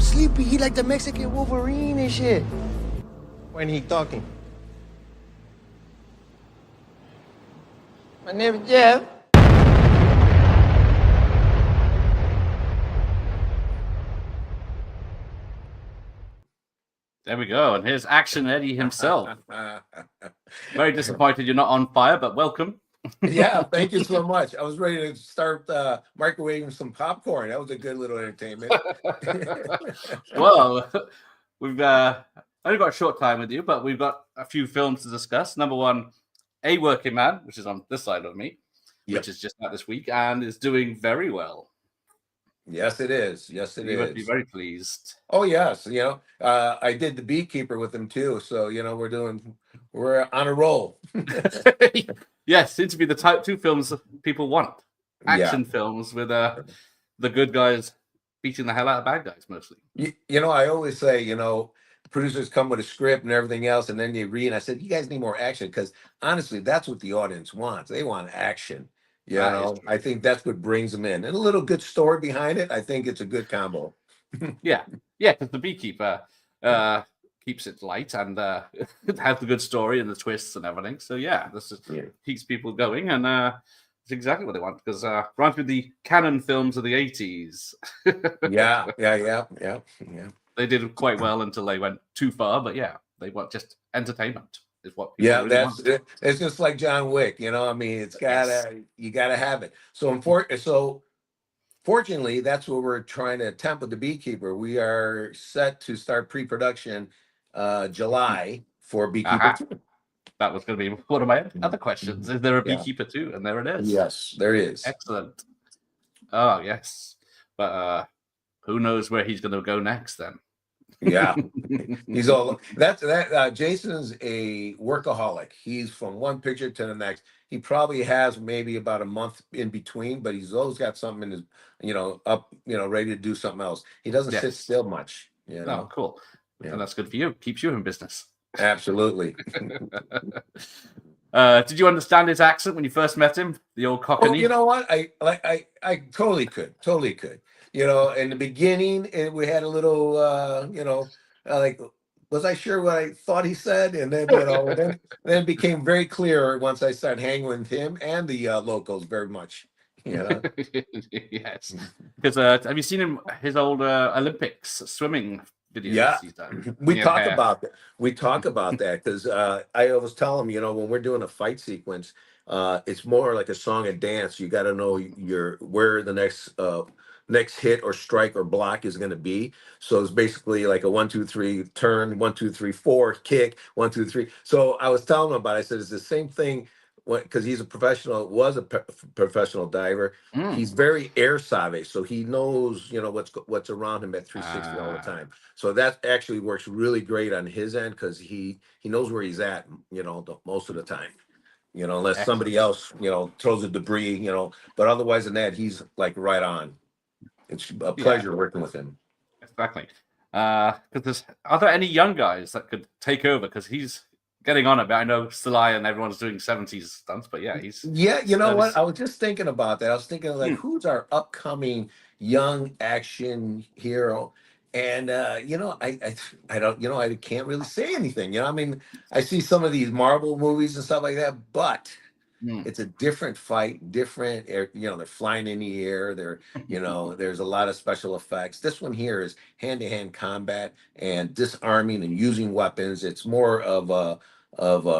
Sleepy, he like the Mexican Wolverine and shit. When he talking? My name is Jeff. There we go. And here's Action Eddie himself. Very disappointed you're not on fire, but welcome. Yeah, thank you so much. I was ready to start microwaving some popcorn. That was a good little entertainment. Well, we've only got a short time with you, but we've got a few films to discuss. Number one, A Working Man, which is on this side of me, which is just out this week and is doing very well. Yes, it is. Yes, it is. You must be very pleased. Oh, yes. I did The Beekeeper with him too. So, we're on a roll. Yes, seems to be the type 2 films that people want. Action films with the good guys beating the hell out of bad guys mostly. I always say, producers come with a script and everything else, and then they read. And I said, you guys need more action, because honestly, that's what the audience wants. They want action. I think that's what brings them in. And a little good story behind it. I think it's a good combo. Yeah, because The Beekeeper keeps it light and has the good story and the twists and everything. So this keeps people going, and it's exactly what they want, because right with the canon films of the 80s. Yeah. They did quite well until they went too far, but they want just entertainment is what people really want. It's just like John Wick, it's you gotta have it. So fortunately, that's what we're trying to attempt with The Beekeeper. We are set to start pre-production July for Beekeeper 2. That was going to be one of my other questions. Is there a Beekeeper 2? And there it is. Yes, there is. Excellent. Oh, yes. But who knows where he's going to go next then? Yeah. He's all that. Jason's a workaholic. He's from one picture to the next. He probably has maybe about a month in between, but he's always got something in his, ready to do something else. He doesn't sit still much. Oh, cool. Yeah. And that's good for you. Keeps you in business. Absolutely. Did you understand his accent when you first met him? The old Cockney? You know what? I totally could. In the beginning, we had a little, was I sure what I thought he said? And then, then it became very clear once I started hanging with him and the locals very much. Yes. Because have you seen his old Olympics swimming videos he's done? We talk about that. We talk about that because I always tell him, when we're doing a fight sequence, it's more like a song and dance. You got to know where the next hit or strike or block is going to be. So it's basically like a 1, 2, 3 turn, 1, 2, 3, 4 kick, 1, 2, 3. So I was telling him about it. I said, it's the same thing because he's was a professional diver. He's very air savvy. So he knows, what's around him at 360 all the time. So that actually works really great on his end because he knows where he's at, most of the time. Unless somebody else, throws a debris, but otherwise than that, he's like right on. It's a pleasure working with him. Exactly. Because are there any young guys that could take over? Because he's getting on a bit. I know Sly and everyone's doing 70s stunts, but he's... Yeah, you know what? I was just thinking about that. I was thinking who's our upcoming young action hero? And I don't, I can't really say anything. I see some of these Marvel movies and stuff like that, but it's a different fight, different air, they're flying in the air. There's a lot of special effects. This one here is hand-to-hand combat and disarming and using weapons. It's more of a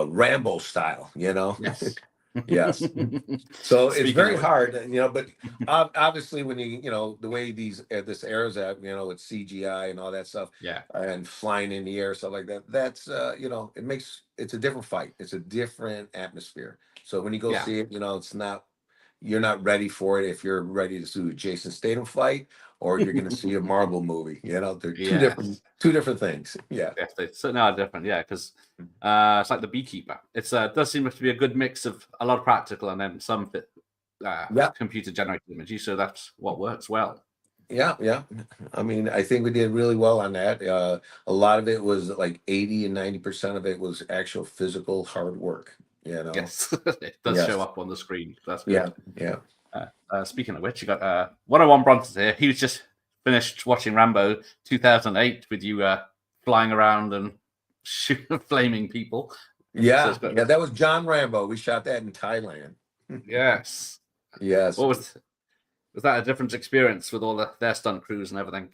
Rambo style, Yes. Yes. So it's very hard, but obviously when the way this airs at, with CGI and all that stuff, and flying in the air, stuff like that, that's it's a different fight. It's a different atmosphere. So when you go see it, you're not ready for it if you're ready to see a Jason Statham fight or you're going to see a Marvel movie. They're two different things. Yeah. Yes, they certainly are different. Yeah, because it's like The Beekeeper. It does seem to be a good mix of a lot of practical and then some computer generated images. So that's what works well. Yeah. I think we did really well on that. A lot of it was like 80 and 90% of it was actual physical hard work. Yes, it does show up on the screen. That's good. Yeah. Speaking of which, you got 101 Bronson's here. He was just finished watching Rambo 2008 with you flying around and flaming people. Yeah, So yeah, that was John Rambo. We shot that in Thailand. yes. Yes. What was that a different experience with all their stunt crews and everything?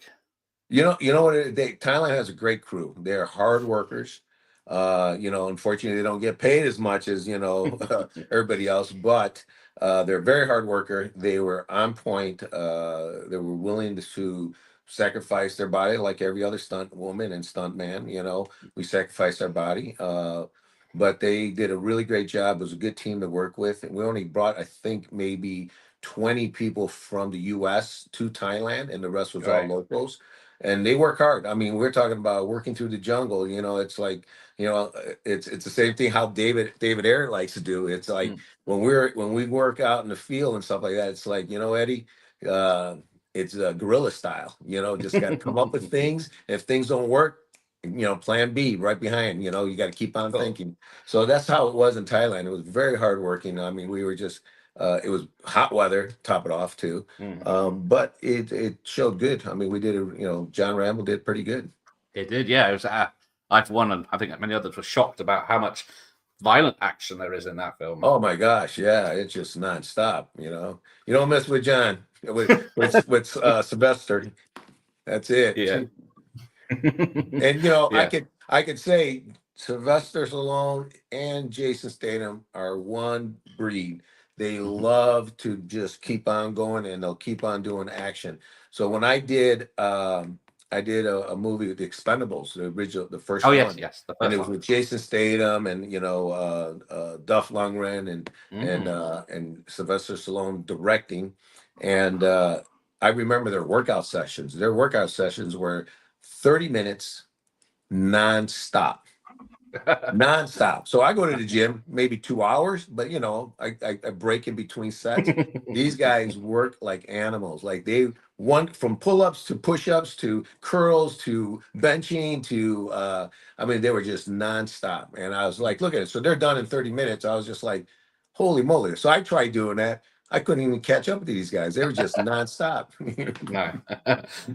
You know what? Thailand has a great crew. They're hard workers. Unfortunately, they don't get paid as much as everybody else, but they're very hard worker. They were on point. They were willing to sacrifice their body like every other stunt woman and stunt man. We sacrificed our body. But they did a really great job. It was a good team to work with. And we only brought, I think, maybe 20 people from the US to Thailand, and the rest was all Right. locals. And they work hard. I mean, we're talking about working through the jungle. It's like, it's the same thing how David Ayer likes to do. It's like when we work out in the field and stuff like that, it's like, Eddie, it's guerrilla style. Just got to come up with things. If things don't work, plan B right behind. You got to keep on thinking. So that's how it was in Thailand. It was very hardworking. I mean, we were just it was hot weather, top it off too. But it showed good. I mean, we did John Rambo did pretty good. It did, yeah. It was I for one, and I think many others were shocked about how much violent action there is in that film. Oh my gosh, yeah, it's just nonstop. You don't mess with John with Sylvester. That's it. Yeah. And Yeah. I could say Sylvester Stallone and Jason Statham are one breed. They love to just keep on going, and they'll keep on doing action. So when I did a movie with the Expendables, the first one. Yes, the And first it was one. with Jason Statham and Duff Lundgren and Sylvester Stallone directing. And I remember their workout sessions. Their workout sessions were 30 minutes nonstop. Nonstop. So I go to the gym maybe 2 hours, but I break in between sets. These guys work like animals. Like they want from pull-ups to push-ups to curls to benching to I mean, they were just nonstop. And I was like, look at it. So they're done in 30 minutes. I was just like, holy moly. So I tried doing that. I couldn't even catch up with these guys. They were just nonstop. No.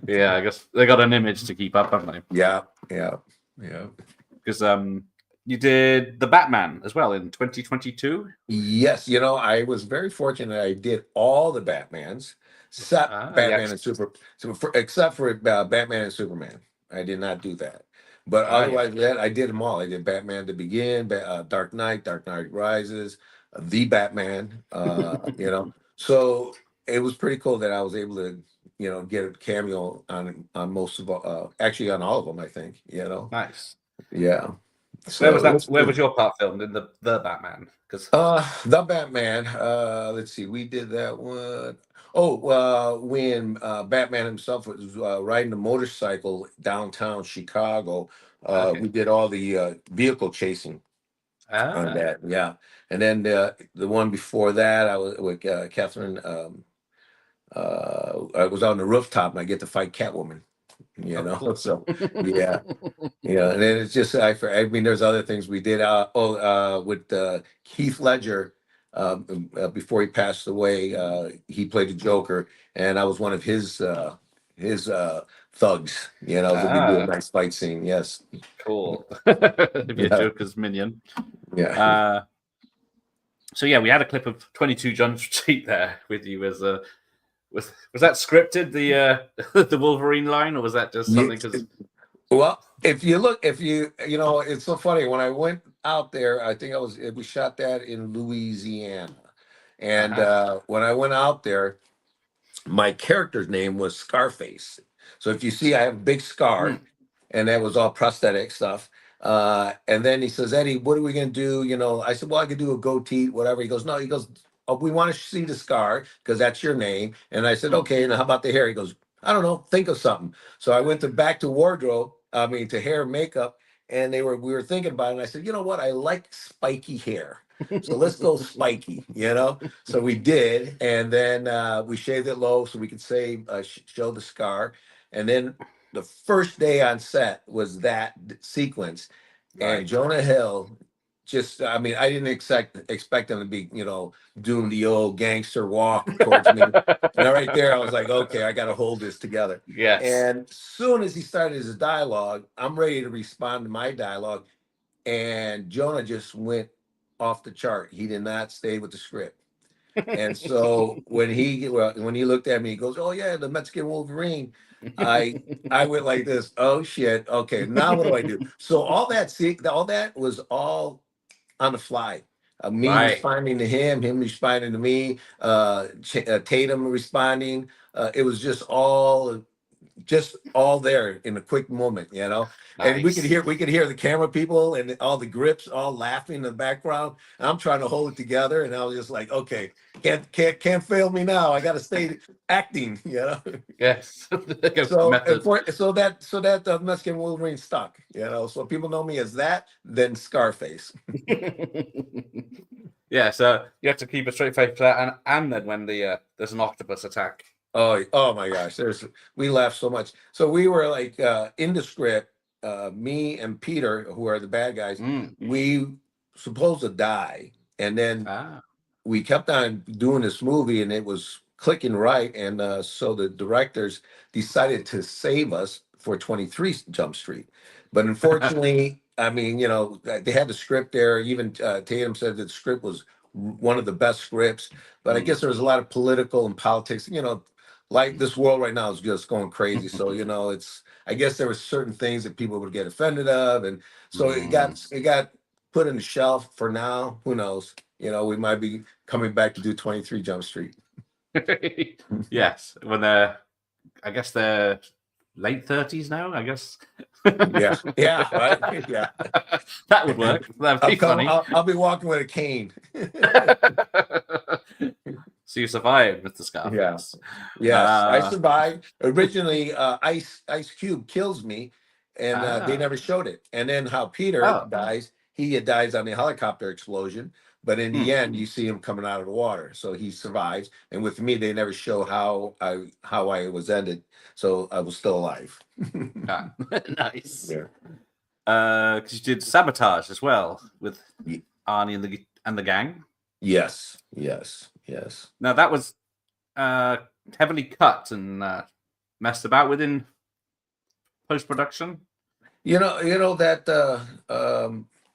Yeah, I guess they got an image to keep up, haven't they? Yeah. Because you did the Batman as well in 2022. Yes, I was very fortunate. I did all the Batmans except Batman yes. and except for Batman and Superman. I did not do that, but otherwise that I did them all. I did Batman to begin, Dark Knight Rises, the Batman. So it was pretty cool that I was able to get a cameo on most of actually on all of them. I think Nice. Yeah. So where was your part filmed in the Batman? Because the Batman. Let's see, we did that one. Oh, when Batman himself was riding a motorcycle downtown Chicago, we did all the vehicle chasing on that. Yeah, and then the one before that, I was with Catherine. I was on the rooftop, and I get to fight Catwoman. Cool. So yeah. And then it's just I mean, there's other things we did. With Heath Ledger, before he passed away, he played the Joker, and I was one of his thugs. So we did a nice fight scene. Yes. Cool. Be a Joker's minion. Yeah. So yeah, we had a clip of 22 Jump Street there with you as a. Was that scripted, the the Wolverine line, or was that just something? Because well, if you look, it's so funny. When I went out there, I think we shot that in Louisiana, and when I went out there, my character's name was Scarface. So if you see, I have a big scar, and that was all prosthetic stuff. And then he says, Eddie, what are we gonna do? I said, well, I could do a goatee, whatever. He goes, no, oh, we want to see the scar because that's your name. And I said, okay, and how about the hair? He goes, I don't know, think of something. So I went back to wardrobe, to hair and makeup, and we were thinking about it. And I said, you know what? I like spiky hair. So let's go spiky, So we did, and then we shaved it low so we could show the scar. And then the first day on set was that sequence, and Jonah Hill just, I mean, I didn't expect him to be, doing the old gangster walk towards me. And right there, I was like, okay, I got to hold this together. Yes. And as soon as he started his dialogue, I'm ready to respond to my dialogue. And Jonah just went off the chart. He did not stay with the script. And so when he looked at me, he goes, "Oh yeah, the Mexican Wolverine." I went like this. Oh shit. Okay, now what do I do? So all that was all on the fly. Me Right. responding to him responding to me, Tatum responding. It was just all there in a quick moment, and we could Nice. hear the camera people and all the grips all laughing in the background. And I'm trying to hold it together, and I was just like, okay, can't fail me now. I got to stay acting. Yes. So Method. that Mexican Wolverine stuck. So people know me as that, then Scarface. Yeah, so you have to keep a straight face for that, and then when there's an octopus attack. Oh my gosh, we laughed so much. So we were like in the script, me and Peter, who are the bad guys, Mm. we supposed to die, and then Ah. we kept on doing this movie, and it was clicking right, and so the directors decided to save us for 23 Jump Street, but unfortunately, I mean, they had the script there. Even Tatum said that the script was one of the best scripts, but I guess there was a lot of political and politics. Like this world right now is just going crazy. So it's, I guess there were certain things that people would get offended of, and so it got put in the shelf for now. Who knows? We might be coming back to do 23 Jump Street. Yes, when I guess they're late 30s now. I guess. Yeah, right. Yeah, That would work. That'd be funny. I'll be walking with a cane. So you survived, Mr. Scarface. Yes, I Uh, survived. Originally, Ice Cube kills me, and they Ah. never showed it. And then how Peter Oh. dies, he dies on the helicopter explosion. But in the end, you see him coming out of the water, so he survives. And with me, they never show how I was ended, so I was still alive. Ah, nice. Yeah. Because you did Sabotage as well with Ye- Arnie and the gang. Yes. Now that was heavily cut and messed about within post production.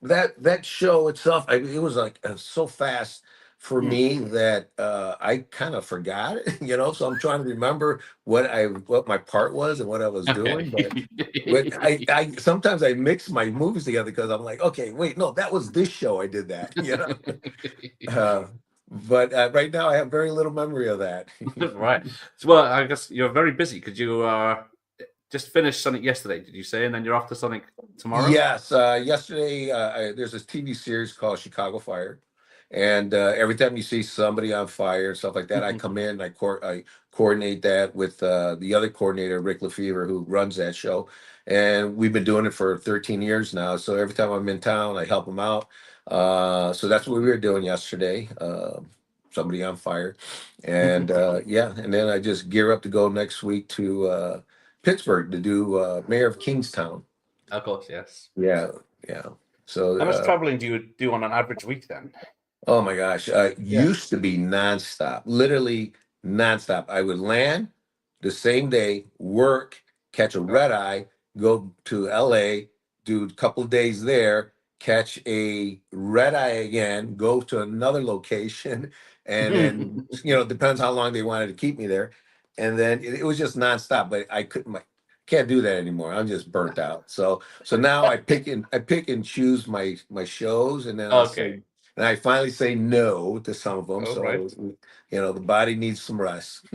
That show itself, it was like so fast for me that I kind of forgot it. So I'm trying to remember what my part was and what I was doing. But I sometimes I mix my movies together because I'm like, okay, wait, no, that was this show I did that. But right now I have very little memory of that. Right. So, well, I guess you're very busy because you just finished Sonic yesterday, did you say? And then you're off to Sonic tomorrow? Yes, yesterday there's this TV series called Chicago Fire, and every time you see somebody on fire and stuff like that, I come in, I coordinate that with the other coordinator, Rick Lefevre, who runs that show, and we've been doing it for 13 years now. So every time I'm in town, I help him out. So that's what we were doing yesterday. Somebody on fire, and yeah, and then I just gear up to go next week to Pittsburgh to do Mayor of Kingstown. Of course, yes. Yeah. So, How much traveling do you do on an average week then? oh my gosh, used to be nonstop, literally nonstop. I would land the same day, work, catch a red eye, go to LA, do a couple of days there, catch a red eye again, go to another location, and then depends how long they wanted to keep me there, and then it was just nonstop. But I can't do that anymore. I'm just burnt out. So now I pick and choose my shows, and then Okay. and I finally say no to some of them. Oh, So right. the body needs some rest.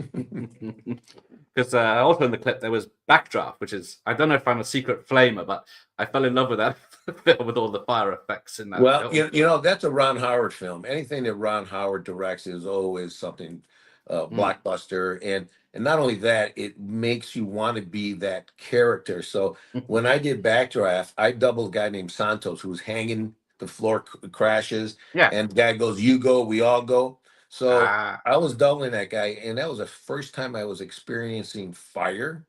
Because also in the clip there was Backdraft, which is, I don't know if I'm a secret flamer, but I fell in love with that film with all the fire effects in that Well, film. that's a Ron Howard film. Anything that Ron Howard directs is always something blockbuster, and not only that, it makes you want to be that character. So when I did Backdraft, I doubled a guy named Santos who was hanging, the floor crashes, Yeah. and the guy goes, "You go, we all go." So Ah. I was doubling that guy, and that was the first time I was experiencing fire.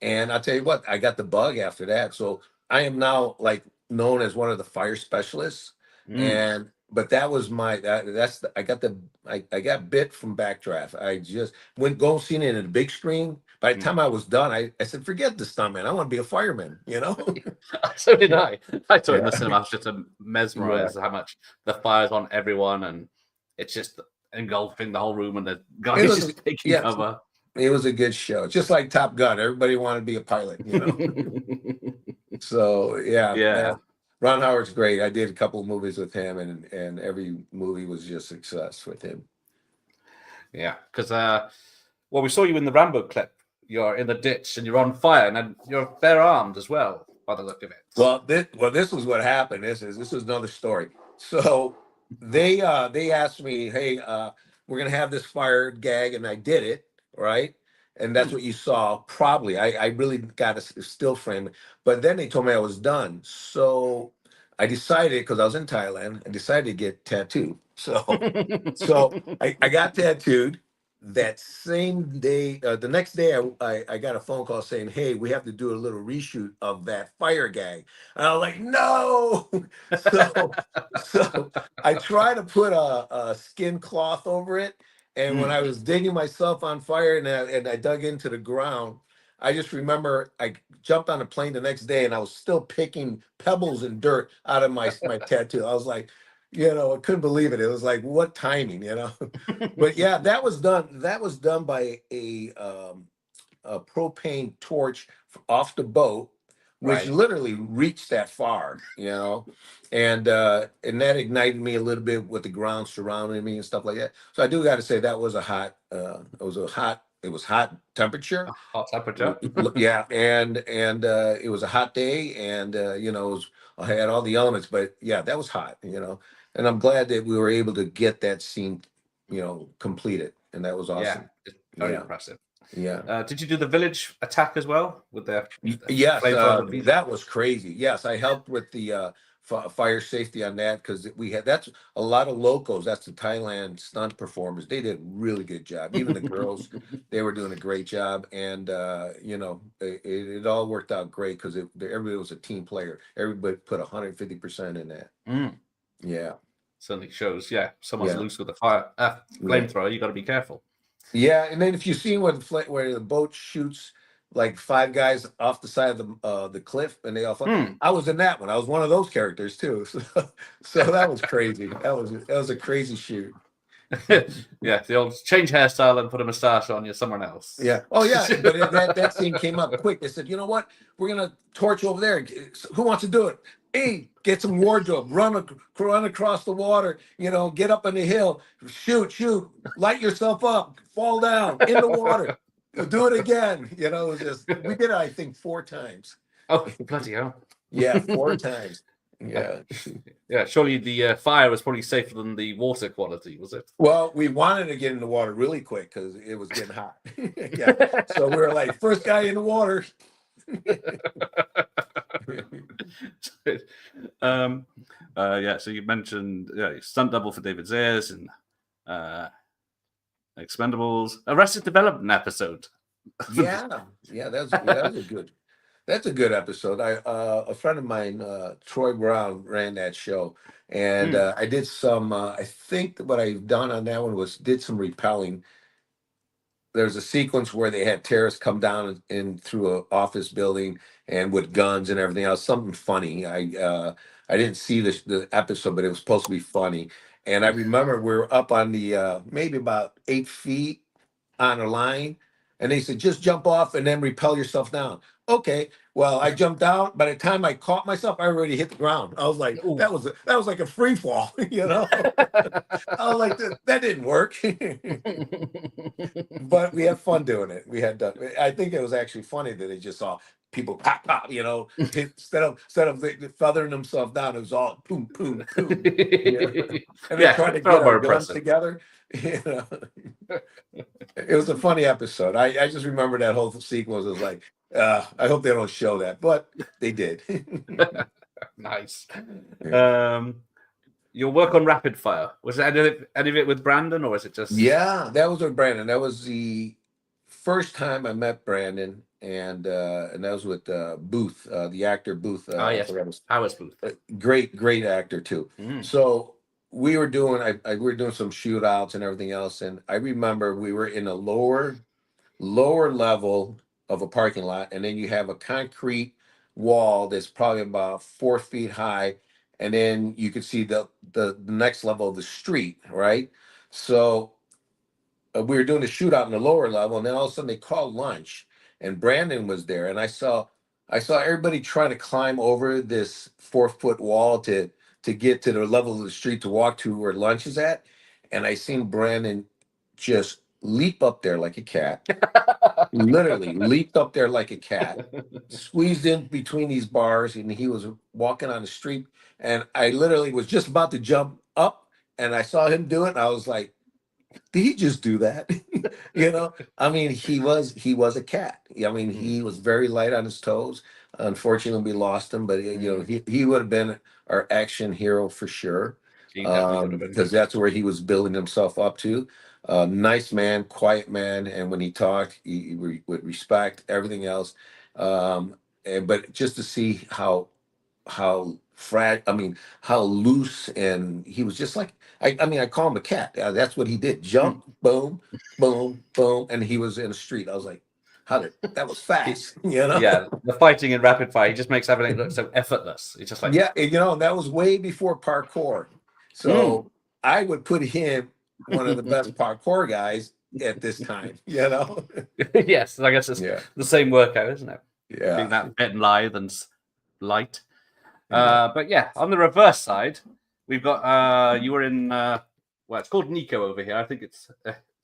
And I'll tell you what, I got the bug after that. So I am now like known as one of the fire specialists. But that was I got bit from Backdraft. I just went go seen it in a big screen. By the time I was done, I said, forget the stuntman. I want to be a fireman, you know? So did I. I saw it in the Yeah. cinema just to mesmerize how much the fire's on everyone, and it's just engulfing the whole room, and the guys just taking cover. It was a good show. Just like Top Gun. Everybody wanted to be a pilot, you know? So, yeah. Ron Howard's great. I did a couple of movies with him, and every movie was just a success with him. Yeah, because we saw you in the Rambo clip. You're in the ditch and you're on fire, and then you're bare armed as well, by the look of it. Well, this was what happened. This is another story. So they asked me, hey, we're gonna have this fire gag, and I did it, right? And that's what you saw. Probably, I really got a still frame, but then they told me I was done. So I decided, because I was in Thailand, I decided to get tattooed. So I got tattooed. That same day, the next day, I got a phone call saying, hey, we have to do a little reshoot of that fire gag. And I was like, no. So I tried to put a skin cloth over it. And when I was digging myself on fire and I dug into the ground, I just remember I jumped on a plane the next day and I was still picking pebbles and dirt out of my tattoo. I was like, I couldn't believe it. It was like, what timing, But yeah, that was done. That was done by a propane torch off the boat, which literally reached that far, and that ignited me a little bit with the ground surrounding me and stuff like that. So I do got to say that was it was hot temperature. Hot temperature. Yeah, and it was a hot day, and I had all the elements, but yeah, that was hot, and I'm glad that we were able to get that scene, completed, and that was awesome. Yeah, it's very impressive. Yeah. Did you do the village attack as well with the? Yes, that was crazy. Yes, I helped with the fire safety on that because that's a lot of locals. That's the Thailand stunt performers. They did a really good job. Even the girls, they were doing a great job, and it all worked out great because everybody was a team player. Everybody put 150% in that. Yeah. Certainly shows. Yeah, someone's loose with a flamethrower. You got to be careful. Yeah, and then if you see where the boat shoots like 5 guys off the side of the cliff, and they all fall. I was in that one. I was one of those characters too. So that was crazy. That was a crazy shoot. Yeah, the old change hairstyle and put a mustache on. You're someone else. Yeah. Oh yeah, but that scene came up quick. They said, you know what? We're gonna torch over there. Who wants to do it? Hey, get some wardrobe, run across the water, get up on the hill, shoot, light yourself up, fall down in the water, do it again. It was just, we did it, I think, 4 times. Oh, bloody hell. Yeah, 4 times. Yeah. Yeah, surely the fire was probably safer than the water quality, was it? Well, we wanted to get in the water really quick because it was getting hot. Yeah. So we were like, first guy in the water. So you mentioned stunt double for David Zayas and Expendables, Arrested Development episode. Yeah, that's a good episode. A friend of mine, Troy Brown, ran that show, and I did some. I think what I've done on that one was did some repelling. There's a sequence where they had terrorists come down in through an office building and with guns and everything else. Something funny. I didn't see the episode, but it was supposed to be funny. And I remember we were up on the maybe about 8 feet on a line, and they said just jump off and then repel yourself down. Okay. Well, I jumped out. By the time I caught myself, I already hit the ground. I was like, that was like a free fall, I was like, that didn't work. But we had fun doing it. I think it was actually funny that they just saw people pop, instead of feathering themselves down, it was all boom, boom, boom. And they're trying to get our guns together. It was a funny episode. I just remember that whole sequence was like, I hope they don't show that, but they did. Nice. Your work on Rapid Fire, was any of it with Brandon, or is it just? Yeah, that was with Brandon. That was the first time I met Brandon, and that was with Booth, the actor Booth. Oh I yes, forgot his Howard's Booth. great actor too. Mm. So we were doing we were doing some shootouts and everything else, and I remember we were in a lower level of a parking lot, and then you have a concrete wall that's probably about 4 feet high, and then you could see the next level of the street, right? So we were doing a shootout in the lower level, and then all of a sudden they called lunch, and Brandon was there, and I saw everybody trying to climb over this 4 foot wall to get to the level of the street to walk to where lunch is at, and I seen Brandon just leap up there like a cat, literally leaped up there like a cat, squeezed in between these bars, and he was walking on the street, and I literally was just about to jump up, and I saw him do it, and I was like, did he just do that? I mean, he was a cat. I mean, Mm. he was very light on his toes. Unfortunately, we lost him, but he would have been our action hero for sure. He definitely would have been. Because that's where he was building himself up to. Nice man, quiet man, and when he talked, he would respect everything else. But just to see I mean, how loose, and he was just like, I mean, I call him a cat. That's what he did. Jump, boom, boom, boom, and he was in the street. I was like, that was fast, Yeah, the fighting in rapid fire, he just makes everything look so effortless. It's just like, Yeah, and, that was way before parkour. Mm. So I would put him one of the best parkour guys at this time. Yes, I guess it's Yeah, the same workout, isn't it? Being yeah. that bit and lithe and light. Yeah. But yeah, on the reverse side, we've got you were in well, it's called Nico over here. I think it's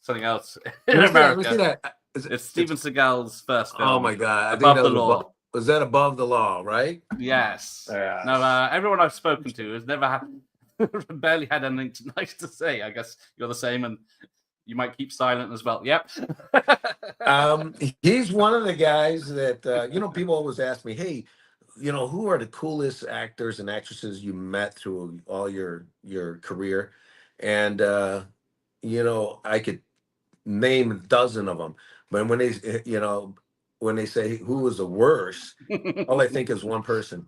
something else in Let me see America. that. It's Steven Seagal's first Oh film, my God! I think Above that the was Law. was that Above the Law, right? Yes. Yeah. Now, everyone I've spoken to has never barely had anything nice to say. I guess you're the same, and you might keep silent as well. Yep. He's one of the guys that people always ask me, hey, who are the coolest actors and actresses you met through all your career? And I could name a dozen of them, but when they say who was the worst, all I think is one person.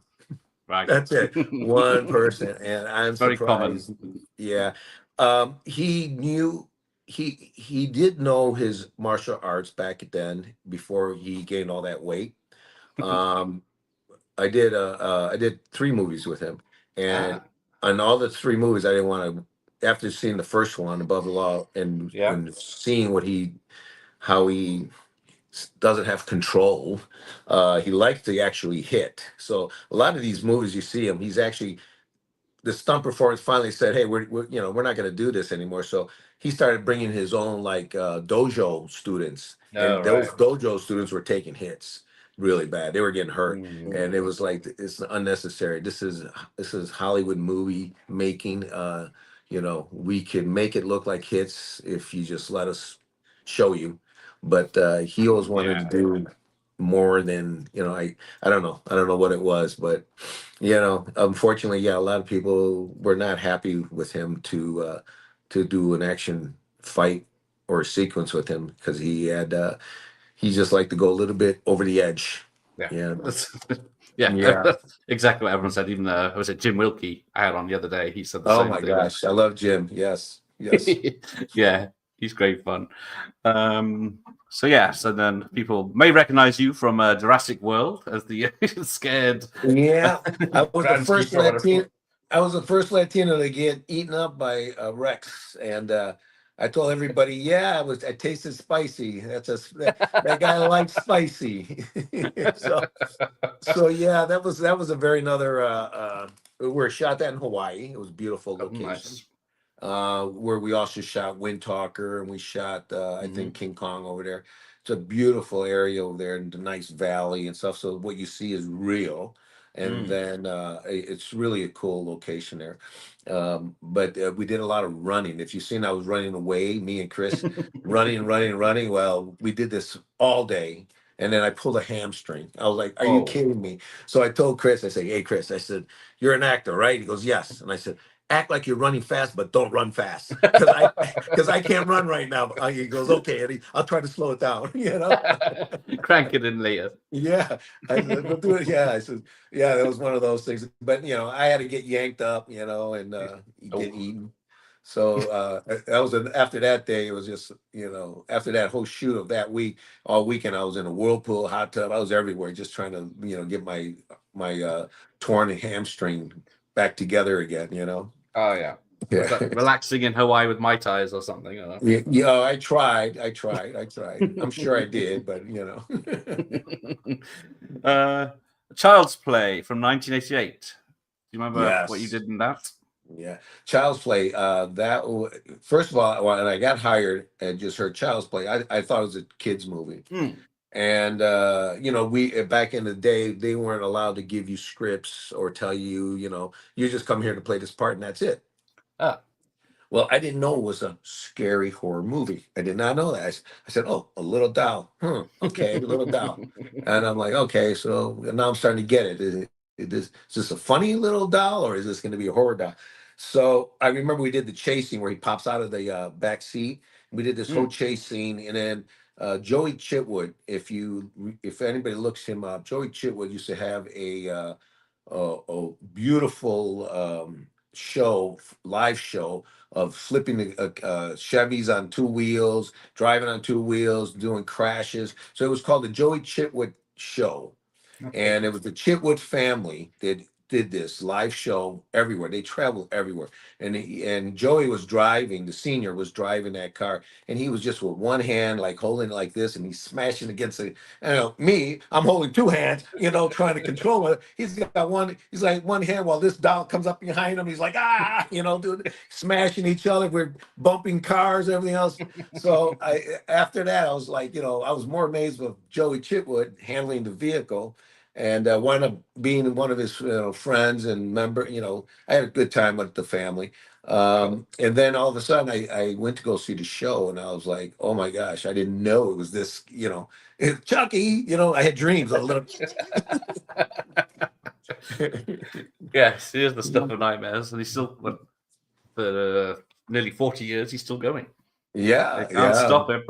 Right. That's it, one person, and I'm Very common. surprised. Yeah, he knew he did know his martial arts back then before he gained all that weight. Um, I did 3 movies with him, and Ah, on all the 3 movies, I didn't want to. After seeing the first one, Above the Law, yeah. and seeing how he doesn't have control, he likes to actually hit. So a lot of these movies, you see him, he's actually the stunt performance finally said, "Hey, we're not going to do this anymore." So he started bringing his own like dojo students, Oh, and those right. dojo students were taking hits really bad. They were getting hurt, and it Mm. was like it's unnecessary. This is Hollywood movie making. We can make it look like hits if you just let us show you. But he always wanted to Yeah. do more than I don't know what it was, but unfortunately, yeah, a lot of people were not happy with him to do an action fight or a sequence with him because he just liked to go a little bit over the edge. Yeah. Yeah, Yeah. yeah. Exactly what everyone said. Even was it Jim Wilkie I had on the other day? He said the Oh same my thing. gosh, I love Jim. Yes, yes. Yeah, he's great fun. So then people may recognize you from Jurassic World as the scared Yeah, I was the first groundskeeper or whatever. Latino. I was the first Latino to get eaten up by Rex, and I told everybody, "Yeah, I tasted spicy. That guy likes spicy." so, so yeah, that was a very another. We were shot that in Hawaii. It was a beautiful Oh, location. nice. Where we also shot Wind Talker, and we shot I Mhm. think King Kong over there. It's a beautiful area over there and the nice valley and stuff. So what you see is real, and Mm. then it's really a cool location there. But we did a lot of running. If you've seen, I was running away, me and Chris, running, running, running. Well, we did this all day. And then I pulled a hamstring. I was like, "Are you Oh. kidding me?" So I told Chris, I said, "Hey, Chris," I said, "You're an actor, right?" He goes, "Yes." And I said, act like you're running fast, but don't run fast because I can't run right now. He goes, okay, Eddie, I'll try to slow it down. Crank it in later. Yeah, I said, we'll do it. Yeah, I said, yeah, that was one of those things. But I had to get yanked up, and get eaten. So that was after that day. It was just after that whole shoot of that week, all weekend I was in a whirlpool, hot tub. I was everywhere, just trying to get my torn hamstring back together again. Oh yeah. Was Yeah. that relaxing in Hawaii with Mai Tais or something? Or? Yeah, I tried. I'm sure I did, but Child's Play from 1988. Do you remember what you Yes. did in that? Yeah, Child's Play. First of all, when I got hired and just heard Child's Play, I thought it was a kids movie. And we back in the day, they weren't allowed to give you scripts or tell you, you just come here to play this part and that's it. Ah. Well, I didn't know it was a scary horror movie. I did not know that. I said, "Oh, a little doll. Okay, a little doll." And I'm like, "Okay." So now I'm starting to get it. Is this a funny little doll or is this going to be a horror doll? So I remember we did the chase scene where he pops out of the back seat. We did this whole chase scene, and then Joey Chitwood. If anybody looks him up, Joey Chitwood used to have a beautiful live show of flipping the Chevys on two wheels, driving on two wheels, doing crashes. So it was called the Joey Chitwood Show. Okay. And it was the Chitwood family that did this live show everywhere. They traveled everywhere. And Joey was driving, the senior was driving that car, and he was just with one hand, like holding it like this, and he's smashing against me, I'm holding two hands, trying to control it. He's like one hand while this doll comes up behind him. He's like, dude, smashing each other. We're bumping cars, everything else. So after that, I was like, I was more amazed with Joey Chitwood handling the vehicle. And wound up being one of his friends and member. I had a good time with the family. And then all of a sudden, I went to go see the show, and I was like, "Oh my gosh, I didn't know it was this." Chucky. I had dreams a little. Yes, here's the stuff of nightmares, and he's still for nearly 40 years. He's still going. Yeah, They can't stop him.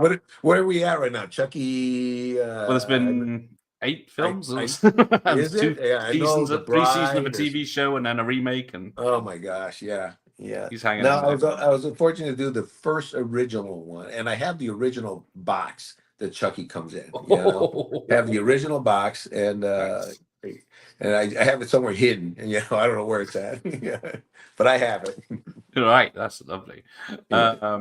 Where are we at right now, Chucky? Well, there's been 8 films. Is Two it? Yeah, I know seasons, The three seasons of a Bride TV show, and then a remake. And oh my gosh, yeah. he's hanging. Now in there. I was fortunate to do the first original one, and I have the original box that Chucky comes in. Have the original box, and Nice. and I have it somewhere hidden, and I don't know where it's at. But I have it. All right, that's lovely. Yeah.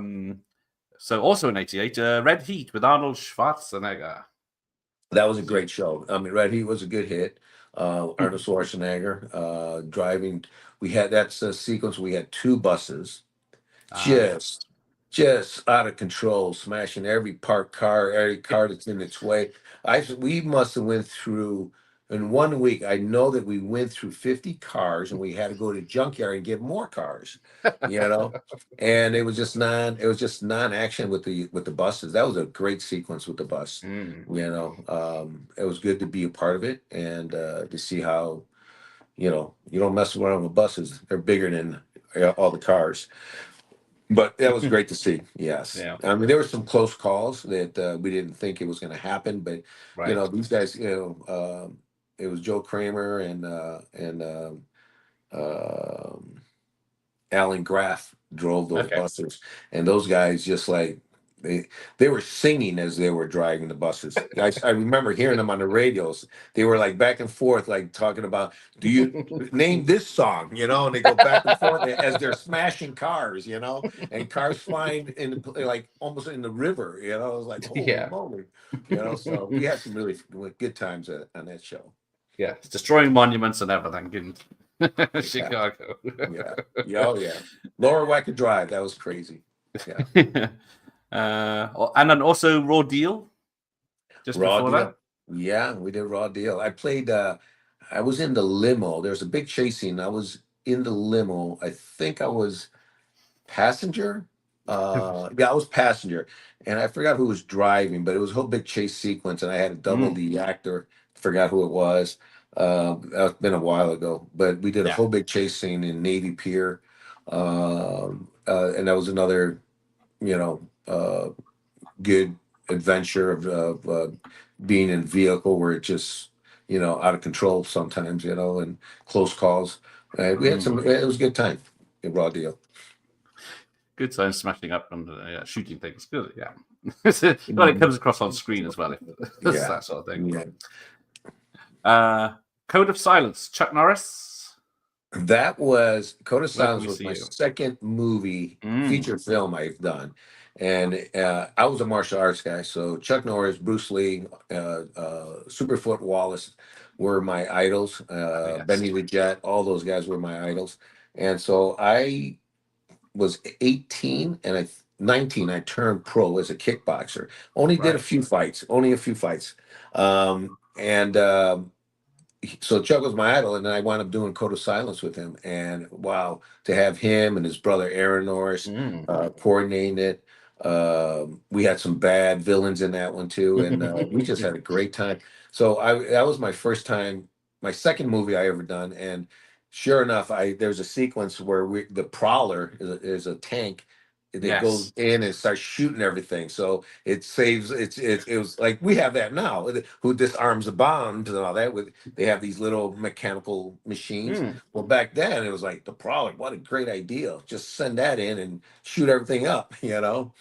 So also in '88, Red Heat with Arnold Schwarzenegger. That was a great show. I mean, Red Heat was a good hit. Arnold Schwarzenegger driving. That's a sequence. We had 2 buses, just out of control, smashing every parked car, every car that's in its way. We must have went through in 1 week. I know that we went through 50 cars, and we had to go to junkyard and get more cars. And it was just non-action with the buses. That was a great sequence with the bus. It was good to be a part of it and to see how you don't mess around with buses. They're bigger than all the cars. But that was great to see. Yes. Yeah. I mean, there were some close calls that we didn't think it was going to happen, but Right. these guys, it was Joe Kramer and Alan Graff drove those buses, and those guys just like they were singing as they were driving the buses. I remember hearing them on the radios. They were like back and forth, like talking about, "Do you name this song?" And they go back and forth as they're smashing cars, and cars flying in like almost in the river. It was like, holy moly, So we had some really good times on that show. Yeah, it's destroying monuments and everything in Chicago. Oh yeah. Lower Wacker Drive. That was crazy. Yeah. And then also Raw Deal. Just Raw before Deal. That. Yeah, we did Raw Deal. I played. I was in the limo. There's a big chase scene. I was in the limo. I think I was passenger. I was passenger, and I forgot who was driving, but it was a whole big chase sequence, and I had to double the actor. Forgot who it was. That's been a while ago, but we did a whole big chase scene in Navy Pier. And that was another, you know, good adventure of being in a vehicle where it just, out of control sometimes, and close calls. We had some. It was a good time in Raw Deal. Good time smashing up and shooting things. Good, yeah. Well, it comes across on screen as well. If it's Yeah, that sort of thing. yeah. Code of Silence, Chuck Norris. That was Code of Where can Silence we was see my you? second movie Mm, feature film I've done, and I was a martial arts guy. So Chuck Norris, Bruce Lee, Superfoot Wallace were my idols. yes. Benny the Jet, all those guys were my idols. And so I was 18 and 19. I turned pro as a kickboxer. Only did a Right. few fights. Only a few fights. And so Chuck was my idol, and then I wound up doing Code of Silence with him. And wow, to have him and his brother Aaron Norris Mm. coordinating it. We had some bad villains in that one too, and we just had a great time. So that was my first time, my second movie I ever done, and sure enough, there's a sequence where the Prowler is a tank that goes Yes. in and starts shooting everything. So it saves. It was like we have that now, who disarms the bombs and all that. They have these little mechanical machines. Mm. Well, back then it was like the Prowler. What a great idea! Just send that in and shoot everything up. So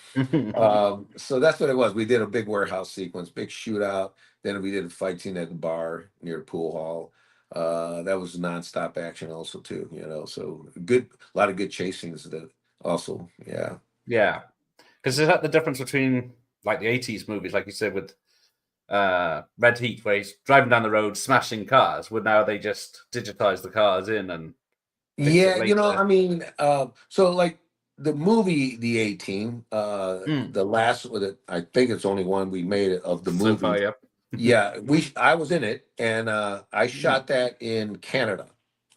that's what it was. We did a big warehouse sequence, big shootout. Then we did a fight scene at the bar near the pool hall. That was nonstop action also too. So good, a lot of good chase scenes that also. Yeah. Yeah. Because is that the difference between like the 80s movies, like you said, with Red Heat, where he's driving down the road smashing cars, where now they just digitize the cars in and fix it Yeah, later? I mean, so like the movie The A-Team, Mm. the last with it, I think it's only one we made of the So far, movie. yep. Yeah, I was in it, and I Mm. shot that in Canada.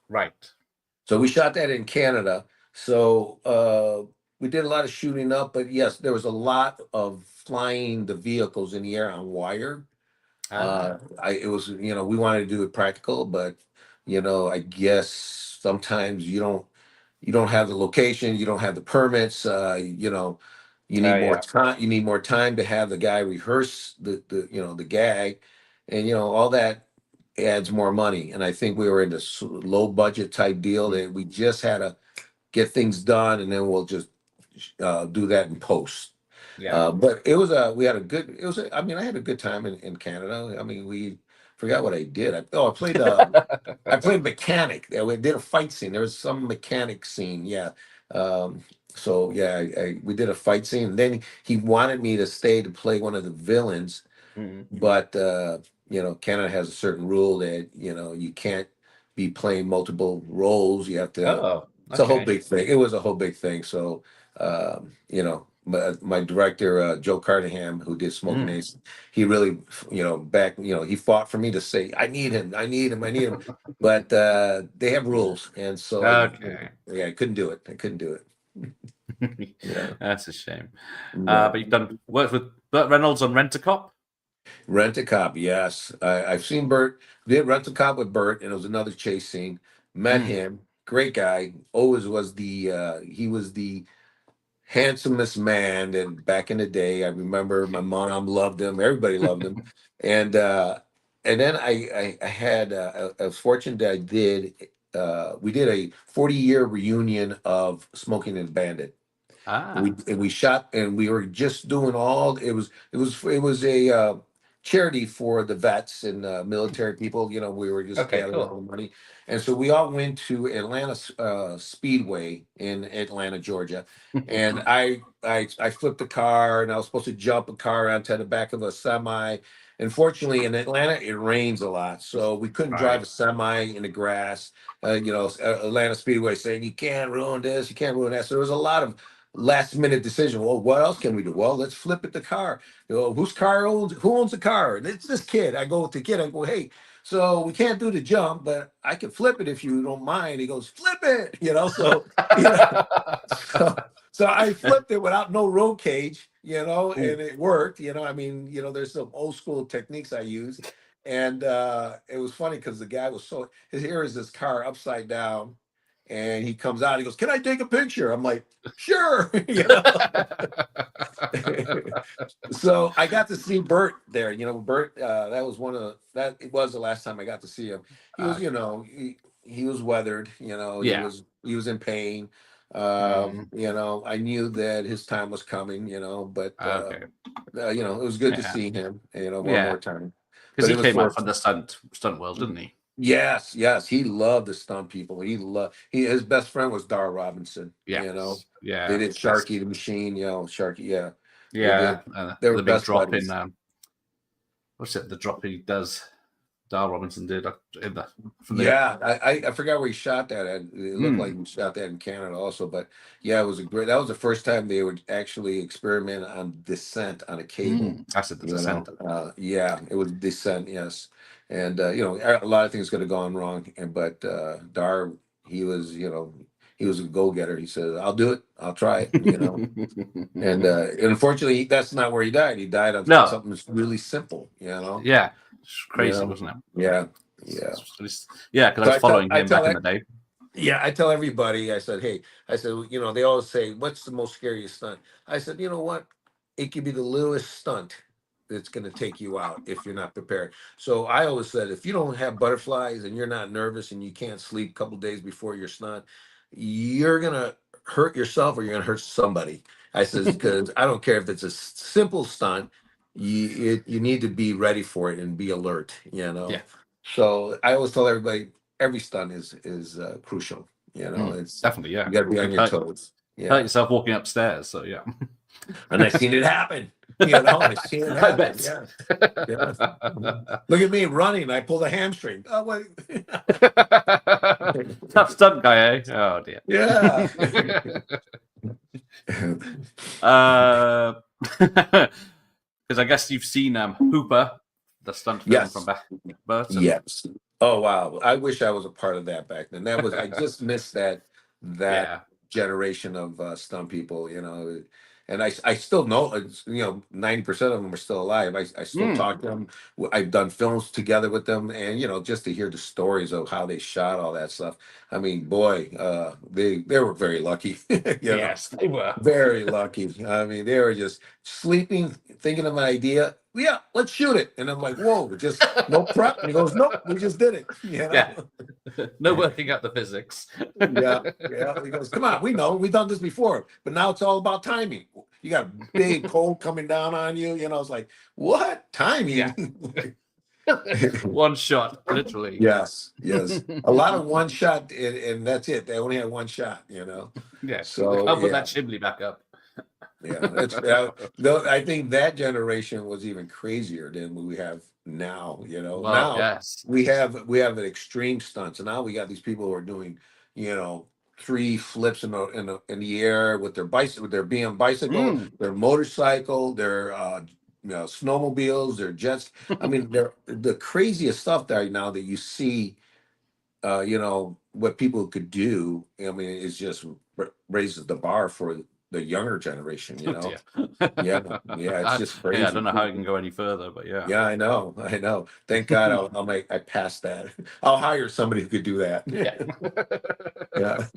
Right. So we shot that in Canada. So we did a lot of shooting up, but yes, there was a lot of flying the vehicles in the air on wire. Ah. It was, we wanted to do it practical, but I guess sometimes you don't have the location, you don't have the permits, you need more Yeah. time. You need more time to have the guy rehearse the gag, and all that adds more money. And I think we were in this low budget type deal Mm. that we just had to get things done, and then we'll just do that in post. Yeah. But we had a good, I mean, I had a good time in Canada. I mean, we forgot what I did. I played mechanic. We did a fight scene. There was some mechanic scene. Yeah. So yeah, we did a fight scene. And then he wanted me to stay to play one of the villains, Mm. but Canada has a certain rule that you can't be playing multiple roles. You have to. Oh, It's a whole okay. big thing. It was a whole big thing. So my director Joe Carnahan, who did Smoking Mm. Ace, he really he fought for me to say I need him, I need him, I need him. But they have rules, and so Okay. I couldn't do it. I couldn't do it. Yeah. That's a shame. Yeah. But you've done work with Burt Reynolds on Rent a Cop. Rent a Cop, yes. I've seen Bert. Did Rent a Cop with Bert, and it was another chase scene. Met Mm. him, great guy. Always was he was the handsomest man. And back in the day, I remember my mom loved him. Everybody loved him. And then I had I was fortunate that we did a 40-year reunion of Smoking and Bandit. Ah. We shot, and we were just doing all. It was a charity for the vets and military people. We were just Okay, gathering all cool. the money, and so we all went to Atlanta Speedway in Atlanta, Georgia, and I flipped a car, and I was supposed to jump a car onto the back of a semi. Unfortunately, in Atlanta, it rains a lot, so we couldn't drive Right. a semi in the grass. Atlanta Speedway saying you can't ruin this, you can't ruin that. So there was a lot of last minute decision. Well, what else can we do? Well, let's flip it the car. Who owns the car? And it's this kid. I go with the kid. I go, hey, so we can't do the jump, but I can flip it if you don't mind. He goes, flip it. You know, so I flipped it without no roll cage, Ooh, and it worked. I mean, there's some old school techniques I use. And it was funny because the guy was here is this car upside down, and he comes out. He goes, "Can I take a picture?" I'm like, "Sure." You know. So I got to see Bert there. You know, Bert. That was It was the last time I got to see him. He was, you know, he was weathered. You know, Yeah. he was in pain. Mm, You know, I knew that his time was coming. You know, but okay. you know, it was good to Yeah. see him. You know, one Yeah. more time. Because But he it was came for up from the stunt world, didn't he? Yes, yes. He loved the stunt people. His best friend was Dar Robinson. You know, Yes. they Yeah. did Sharky the Machine. You know, Sharky. Yeah, they Yeah. did. They were The big best drop in. buddies. What's it? The drop he does. Darl Robinson did in the from the. Yeah, I forgot where he shot that at. It looked like he shot that in Canada also, but yeah, that was the first time they would actually experiment on descent on a cable. That's it. The You know, descent. yeah, it was descent, yes, and you know, a lot of things could have gone wrong, but Dar, he was, you know, he was a go getter. He said, "I'll do it. I'll try it." You know, and unfortunately, that's not where he died. He died on No. something that's really simple. You know, Yeah. It's you crazy, know, wasn't it? yeah, yeah. Yeah, because I So was following him back in the day. yeah, I tell everybody, I said, hey, I said, you know, they always say, what's the most scariest stunt? I said, you know what? It could be the littlest stunt that's going to take you out if you're not prepared. So I always said, if you don't have butterflies and you're not nervous and you can't sleep a couple days before your stunt, you're going to hurt yourself or you're going to hurt somebody. I says, because I don't care if it's a simple stunt, you need to be ready for it and be alert, you know? Yeah. So I always tell everybody, every stunt is crucial. You know, Definitely. Yeah. you got to be on Could your toes. hurt Yeah, yourself walking upstairs. So yeah. and I've seen it happen. You know, I've seen it I happen. bet. Yeah, yeah. Look at me running. I pulled a hamstring. Oh wait. Tough stunt guy, eh? Oh dear. Yeah. Because I guess you've seen Hooper, the stunt film from Yes. Burton. Yes. Oh wow. I wish I was a part of that back then. I just missed that Yeah. generation of stunt people, you know. And I still know, you know, 90% of them are still alive. I still talk to them. I've done films together with them, and you know, just to hear the stories of how they shot all that stuff. I mean, boy, they were very lucky. You know, Yes, they were. very lucky. I mean, they were just sleeping, thinking of an idea. Yeah, let's shoot it. And I'm like, whoa, just no prep. And he goes, nope, we just did it. You know? Yeah. No working out the physics. Yeah, yeah. He goes, come on, we know, we've done this before, but now it's all about timing. You got a big cold coming down on you. You know, it's like, what timing? One shot, literally. Yes, yes. A lot of one shot, and that's it. They only had one shot. You know. Yeah. So I'll put yeah, that chimney back up. yeah. Though I think that generation was even crazier than we have now. You know, Well, now yes. we have an extreme stunts, and now we got these people who are doing, you know, 3 flips in the air with their bicycle, with their BM bicycle, their motorcycle, their you know, snowmobiles, their jets. I mean, they're the craziest stuff right now that you see. You know what people could do. I mean, it's just raises the bar for the younger generation. You Oh know, dear. yeah, yeah, it's just Yeah, I crazy. don't know how it can go any further, but yeah. Yeah, I know, I know. Thank God, I passed that. I'll hire somebody who could do that. Yeah. Yeah.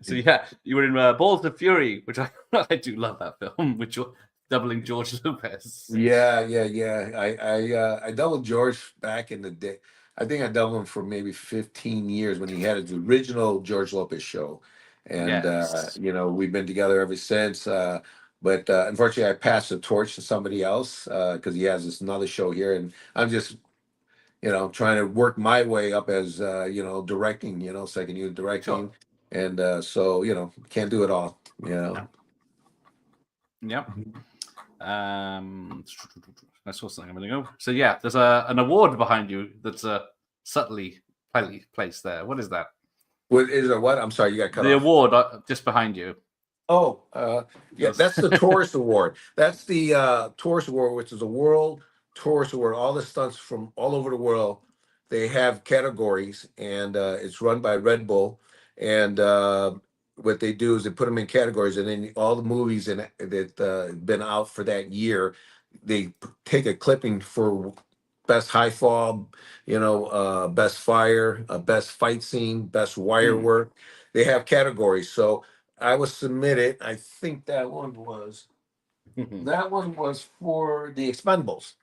So yeah, you were in Balls of Fury, which I I do love that film, which you're doubling George Lopez. Yeah, yeah, yeah. I doubled George back in the day. I think I doubled him for maybe 15 years when he had his original George Lopez show. And Yes. you know, we've been together ever since. But unfortunately I passed the torch to somebody else because he has this another show here. And I'm just, you know, trying to work my way up as you know, directing, you know, second unit directing. Sure. And so, you know, can't do it all, you know. No. Yep. I saw something a minute ago. So yeah, there's an award behind you that's subtly placed there. What is that? What is it? What? I'm sorry, you got cut The off. award just behind you. Oh, yeah, Yes. that's the Tourist Award. That's the Tourist Award, which is a world tourist award. All the stunts from all over the world, they have categories, and it's run by Red Bull. And what they do is they put them in categories, and then all the movies that been out for that year, they take a clipping for best high fall, best fire, best fight scene, best wire Hmm. work. They have categories. So I was submitted. I think that one was for the Expendables.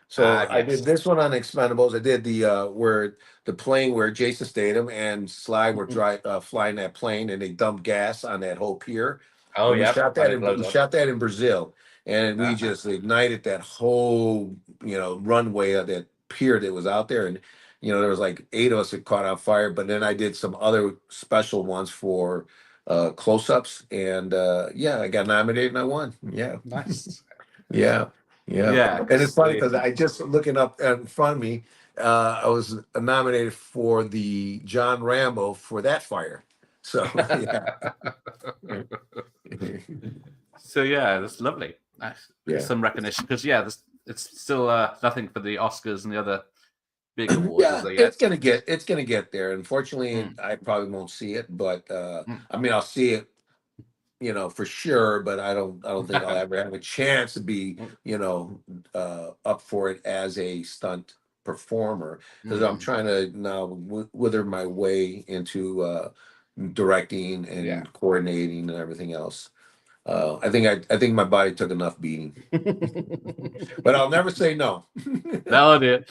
So I did Yes. this one on Expendables. I did the where the plane where Jason Statham and Sly were flying that plane, and they dumped gas on that whole pier. Oh, And we yeah. shot And that it in blows we up. shot that in Brazil, and we Ah, just ignited that whole runway of that pier that was out there, and there was like 8 of us that caught on fire. But then I did some other special ones for close-ups, and yeah, I got nominated and I won. Yeah. nice. Yeah, yeah. Yeah, And it's because funny because I just looking up in front of me, I was nominated for the John Rambo for that fire. So yeah, so yeah, that's lovely. Nice. yeah, Some recognition because yeah, it's still nothing for the Oscars and the other big awards as yeah. they It's yet. gonna get there. Unfortunately, Mm, I probably won't see it, but mm. I mean, I'll see it, for sure. But I don't think I'll ever have a chance to be, up for it as a stunt performer because I'm Mm, trying to now wither my way into directing yeah. and coordinating and everything else. I think my body took enough beating, but I'll never say no. No, dear.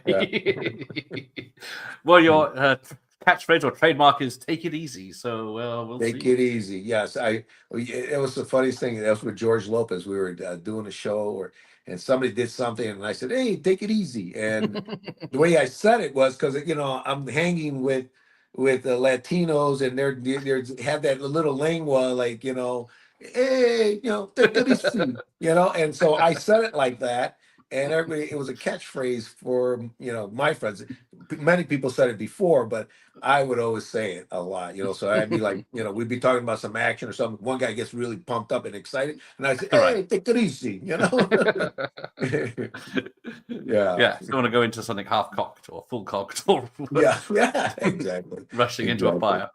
Yeah. Okay. Well, your catchphrase or trademark is "Take it easy." So we'll Take see. it easy. Yes, it was the funniest thing. That was with George Lopez. We were doing a show, and somebody did something, and I said, "Hey, take it easy." And the way I said it was because I'm hanging with the Latinos, and they're have that little lingua, like hey, take it easy, And so I said it like that, and everybody. It was a catchphrase for my friends. Many people said it before, but I would always say it a lot, So I'd be like, we'd be talking about some action or something. One guy gets really pumped up and excited, and I say, Right. "Hey, take it easy." Yeah, Yeah, don't want to go into something half cocked or full cocked or yeah, yeah, exactly, rushing into a exactly. fire.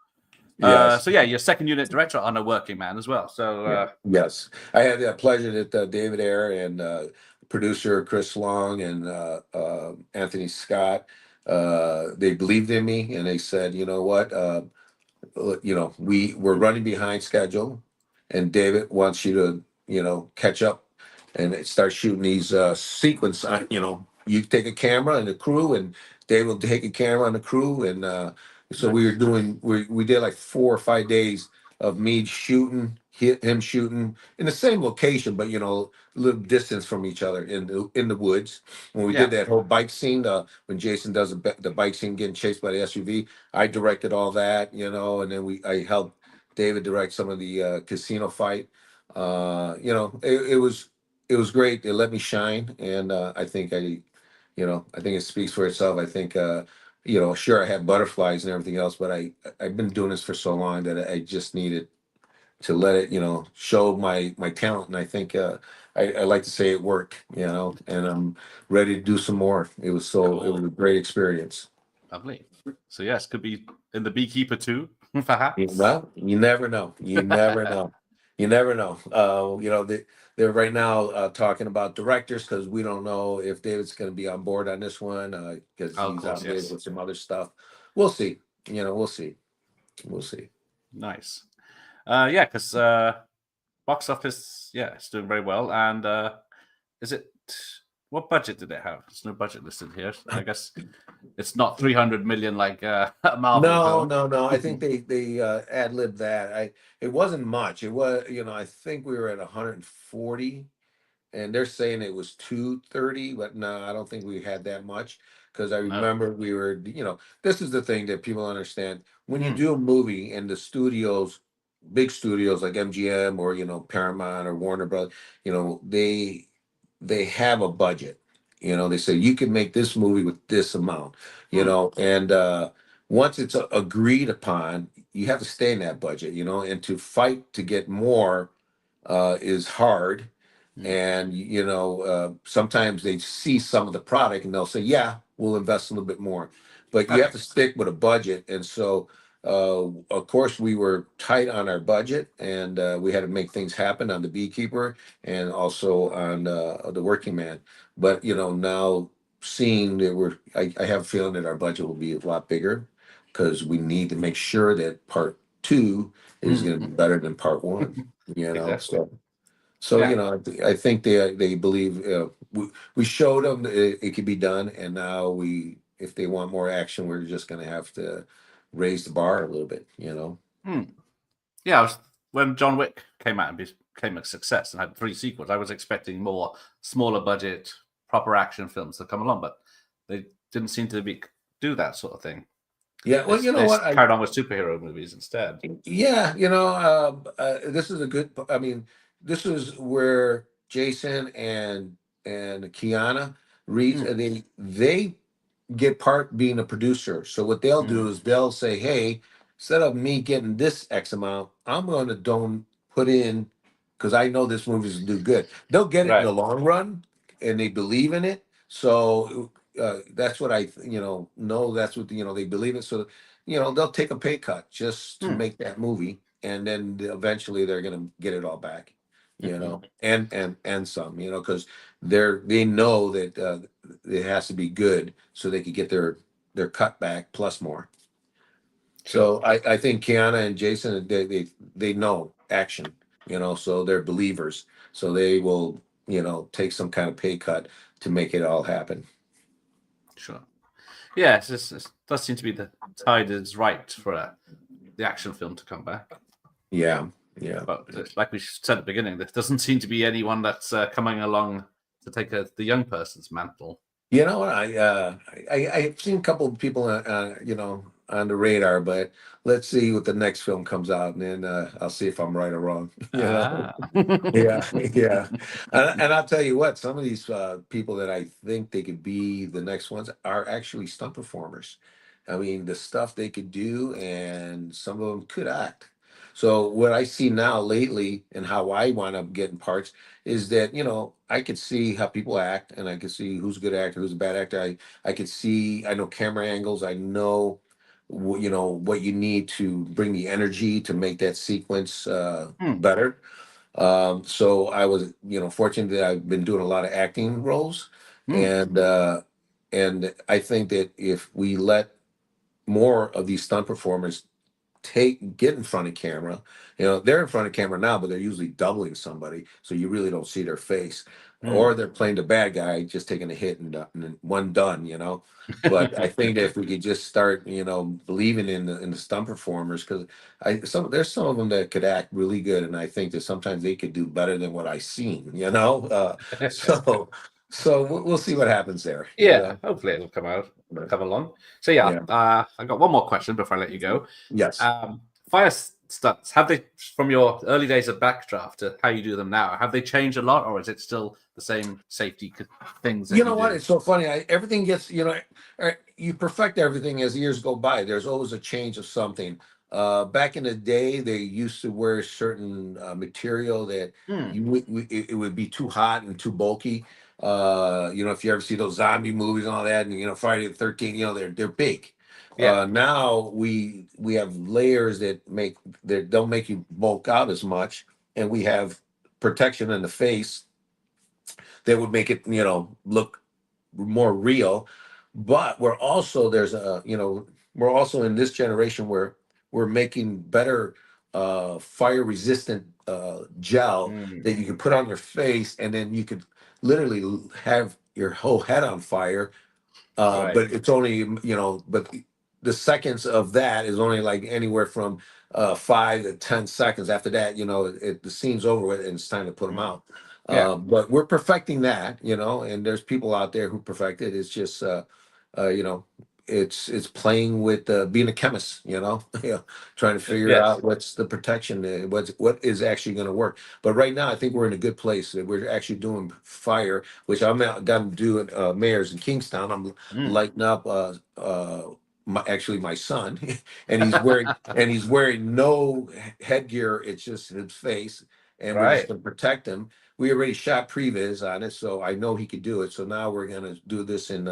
Yes, So yeah, you're second unit director on A Working Man as well. So yeah, yes. I had the pleasure that David Ayer and producer Chris Long and Anthony Scott, they believed in me and they said, you know what, we were running behind schedule, and David wants you to, catch up and start shooting these sequence. You take a camera and the crew, and Dave will take a camera and the crew, and so we were nice. doing. We did like 4 or 5 days of me shooting, him shooting in the same location, but a little distance from each other in the woods. When we Yeah, did that whole bike scene, when Jason does the bike scene getting chased by the SUV, I directed all that, and then I helped David direct some of the casino fight. It was great. It let me shine, and I think it speaks for itself. I think sure, I had butterflies and everything else, but I've been doing this for so long that I just needed to let it show my talent, and I think I like to say it worked, and I'm ready to do some more. It was cool, a great experience. lovely. So yes, could be in the Beekeeper too, perhaps. Well, you never know. You never know. You never know. They're right now talking about directors because we don't know if David's going to be on board on this one because Oh, of he's course, obligated yes. with some other stuff. We'll see. We'll see. We'll see. Nice. Yeah, because box office, yeah, it's doing very well. And is it what budget did it have? There's no budget listed here. I guess it's not 300 million like a Marvel No, film. no, no. I think they ad libbed that. It wasn't much. It was, I think we were at 140, and they're saying it was 230, but no, I don't think we had that much because I No. remember we were, this is the thing that people understand. When you Mm, do a movie and the studios, big studios like MGM or Paramount or Warner Brothers, they have a budget. They say you can make this movie with this amount, mm, and once it's agreed upon, you have to stay in that budget, and to fight to get more is hard. mm. And sometimes they see some of the product and they'll say, "Yeah, we'll invest a little bit more," but you have Okay. to stick with a budget. And so, of course, we were tight on our budget, and we had to make things happen on the Beekeeper and also on the Working Man. But now seeing that I have a feeling that our budget will be a lot bigger because we need to make sure that part two is going to be better than part one. You know, Exactly. so Yeah. I think they believe we showed them that it could be done, and now if they want more action, we're just going to have to raise the bar a little bit. You know. Yeah, when John Wick came out and became a success and had 3 sequels, I was expecting more smaller budget, proper action films to come along, but they didn't seem to do that sort of thing. Yeah, well, you know They what? carried on with superhero movies instead. Yeah, this is a good. I mean, this is where Jason and Kiana Reeves, Mm, and they get part being a producer. So what they'll do mm, is they'll say, "Hey, instead of me getting this X amount, I'm going to don't put in because I know this movie's gonna do good." They'll get it in right. the long run, and they believe in it. So that's what know that's what they believe it. So they'll take a pay cut just to Mm, make that movie, and then eventually they're going to get it all back. mhm. And some, because they know that it has to be good so they could get their cut back plus more. Sure. So I think Kiana and Jason they know action, so they're believers. So they will take some kind of pay cut to make it all happen. Sure. Yeah, it does seem to be the tide is right for the action film to come back. Yeah, yeah. But like we said at the beginning, there doesn't seem to be anyone that's coming along to take the young person's mantle. You know what? I've seen a couple of people, on the radar, but let's see what the next film comes out, and then I'll see if I'm right or wrong. Ah. Yeah, yeah. And I'll tell you what, some of these people that I think they could be the next ones are actually stunt performers. I mean, the stuff they could do, and some of them could act. So what I see now lately, and how I wind up getting parts, is that I could see how people act, and I could see who's a good actor, who's a bad actor. I could see, I know camera angles, I know what you need to bring the energy to make that sequence Hmm. better. So I was fortunate that I've been doing a lot of acting roles, Hmm. and I think that if we let more of these stunt performers get in front of camera. They're in front of camera now, but they're usually doubling somebody, so you really don't see their face. Hmm. Or they're playing the bad guy, just taking a hit and then one done. But I think that if we could just start, believing in the stunt performers, because there's some of them that could act really good, and I think that sometimes they could do better than what I've seen. So we'll see what happens there. Yeah, hopefully it'll But, come along. So yeah, yeah. I got one more question before I let you go. Yes. Fire stunts, have they, from your early days of Backdraft to how you do them now, have they changed a lot, or is it still the same safety things that You you know what? do? It's so funny. Everything gets, you perfect everything as years go by. There's always a change of something. Back in the day, they used to wear certain material that Hmm. it would be too hot and too bulky. If you ever see those zombie movies and all that, and Friday the 13th, they're big. Yeah. Now we have layers that don't make you bulk out as much, and we have protection in the face that would make it look more real. But we're also in this generation where we're making better fire resistant gel Hmm. that you can put on your face, and then you could literally have your whole head on fire. Right. But it's only, but the seconds of that is only like anywhere from 5 to 10 seconds. After that, the scene's over with and it's time to put them Hmm. out. Yeah. But we're perfecting that, and there's people out there who perfect it. It's just, uh, you know, it's playing with being a chemist, trying to figure Yes. out what's the protection, what is actually going to work. But right now, I think we're in a good place. We're actually doing fire, which I'm out done doing mayors in Kingstown. I'm Hmm. lighting up my son, and he's wearing no headgear. It's just his face, and we're just Right. going to protect him. We already shot previs on it, so I know he could do it. So now we're going to do this in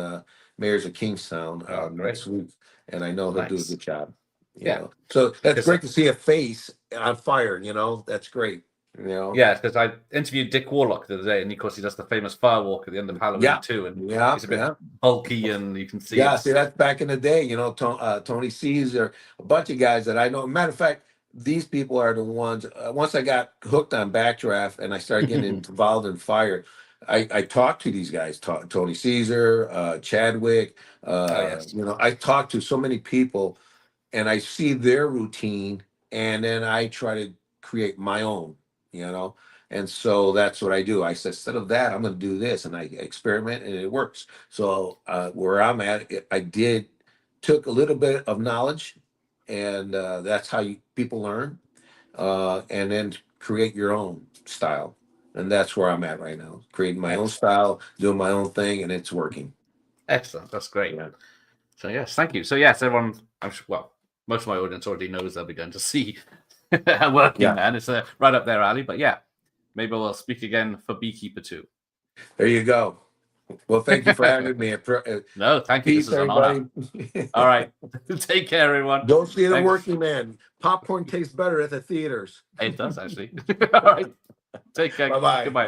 Mayors of Kingstown Oh, great. next week, and I know he'll do a Nice. good job. Yeah. So that's Because great to see a face on fire. That's great. You know? Yeah, because I interviewed Dick Warlock the other day, and of course he does the famous firewalk at the end of Halloween Yeah. 2, and Yeah, he's a bit yeah. bulky, and you can see. Yeah, it's- see, that's back in the day, you know, Tony Caesar, a bunch of guys that I know. Matter of fact, these people are the ones, once I got hooked on Backdraft and I started getting involved in fire, I talked to these guys, Tony Caesar, Chadwick, Oh yes, you know, I talked to so many people and I see their routine and then I try to create my own, you know. And so that's what I do. I said, instead of that, I'm going to do this, and I experiment, and it works. So where I'm at, I did took a little bit of knowledge, and that's how people learn, and then create your own style. And that's where I'm at right now, creating my own style, doing my own thing, and it's working. excellent. That's great. Yeah. So yes, thank you. So yes, everyone. I'm sure, well, most of my audience already knows they'll be going to see Working Yeah. Man. It's right up their alley. But yeah, maybe we'll speak again for Beekeeper 2. There you go. Well, thank you for having me. No, thank you. Peace, This is an honor. everybody. All right, take care, everyone. Go see The Thanks. Working Man. Popcorn tastes better at the theaters. It does actually. All right, take care. Bye-bye. Goodbye.